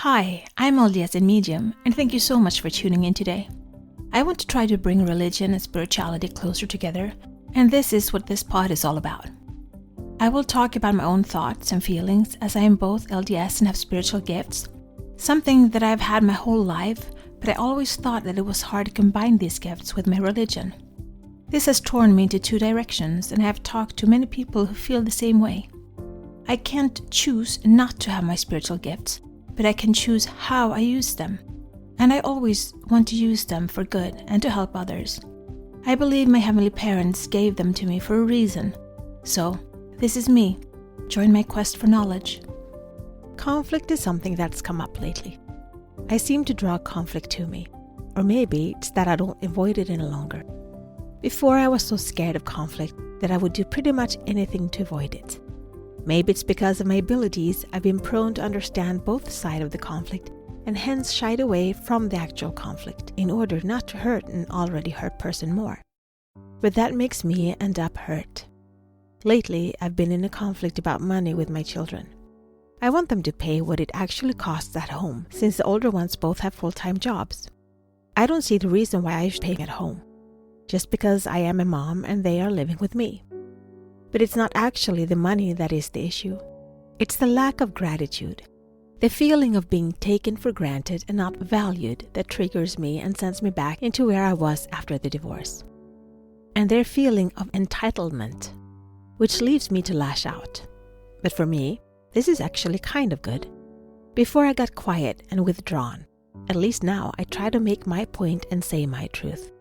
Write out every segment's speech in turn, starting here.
Hi, I'm LDS in Medium, and thank you so much for tuning in today. I want to try to bring religion and spirituality closer together, and this is what this pod is all about. I will talk about my own thoughts and feelings as I am both LDS and have spiritual gifts, something that I've had my whole life, but I always thought that it was hard to combine these gifts with my religion. This has torn me into two directions, and I have talked to many people who feel the same way. I can't choose not to have my spiritual gifts, but I can choose how I use them. And I always want to use them for good and to help others. I believe my heavenly parents gave them to me for a reason. So, this is me. Join my quest for knowledge. Conflict is something that's come up lately. I seem to draw conflict to me. Or maybe it's that I don't avoid it any longer. Before I was so scared of conflict that I would do pretty much anything to avoid it. Maybe it's because of my abilities I've been prone to understand both sides of the conflict and hence shied away from the actual conflict in order not to hurt an already hurt person more. But that makes me end up hurt. Lately, I've been in a conflict about money with my children. I want them to pay what it actually costs at home since the older ones both have full-time jobs. I don't see the reason why I should pay at home, just because I am a mom and they are living with me. But it's not actually the money that is the issue. It's the lack of gratitude. The feeling of being taken for granted and not valued that triggers me and sends me back into where I was after the divorce. And their feeling of entitlement, which leaves me to lash out. But for me, this is actually kind of good. Before I got quiet and withdrawn, at least now I try to make my point and say my truth.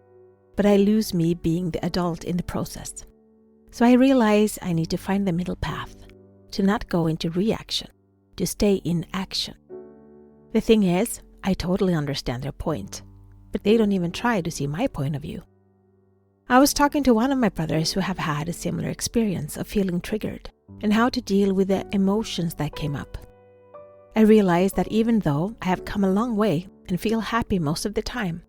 But I lose me being the adult in the process. So I realize I need to find the middle path, to not go into reaction, to stay in action. The thing is, I totally understand their point, but they don't even try to see my point of view. I was talking to one of my brothers who have had a similar experience of feeling triggered and how to deal with the emotions that came up. I realized that even though I have come a long way and feel happy most of the time,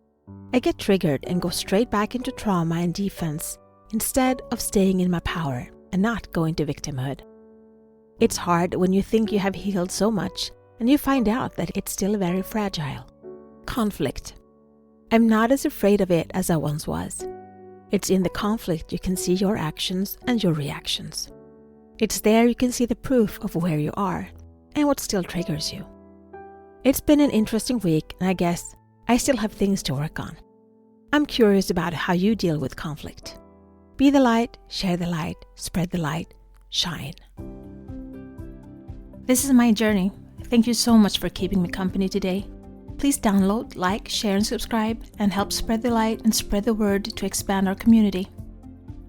I get triggered and go straight back into trauma and defense instead of staying in my power and not going to victimhood. It's hard when you think you have healed so much and you find out that it's still very fragile. Conflict. I'm not as afraid of it as I once was. It's in the conflict you can see your actions and your reactions. It's there you can see the proof of where you are and what still triggers you. It's been an interesting week, and I guess I still have things to work on. I'm curious about how you deal with conflict. Be the light, share the light, spread the light, shine. This is my journey. Thank you so much for keeping me company today. Please download, like, share, and subscribe, and help spread the light and spread the word to expand our community.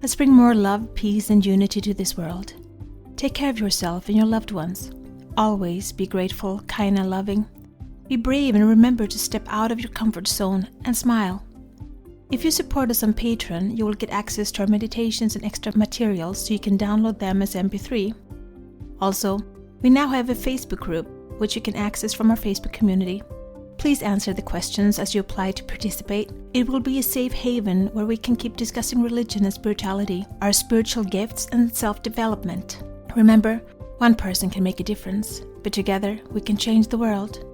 Let's bring more love, peace, and unity to this world. Take care of yourself and your loved ones. Always be grateful, kind, and loving. Be brave and remember to step out of your comfort zone and smile. If you support us on Patreon, you will get access to our meditations and extra materials so you can download them as MP3. Also, we now have a Facebook group, which you can access from our Facebook community. Please answer the questions as you apply to participate. It will be a safe haven where we can keep discussing religion and spirituality, our spiritual gifts, and self-development. Remember, one person can make a difference, but together we can change the world.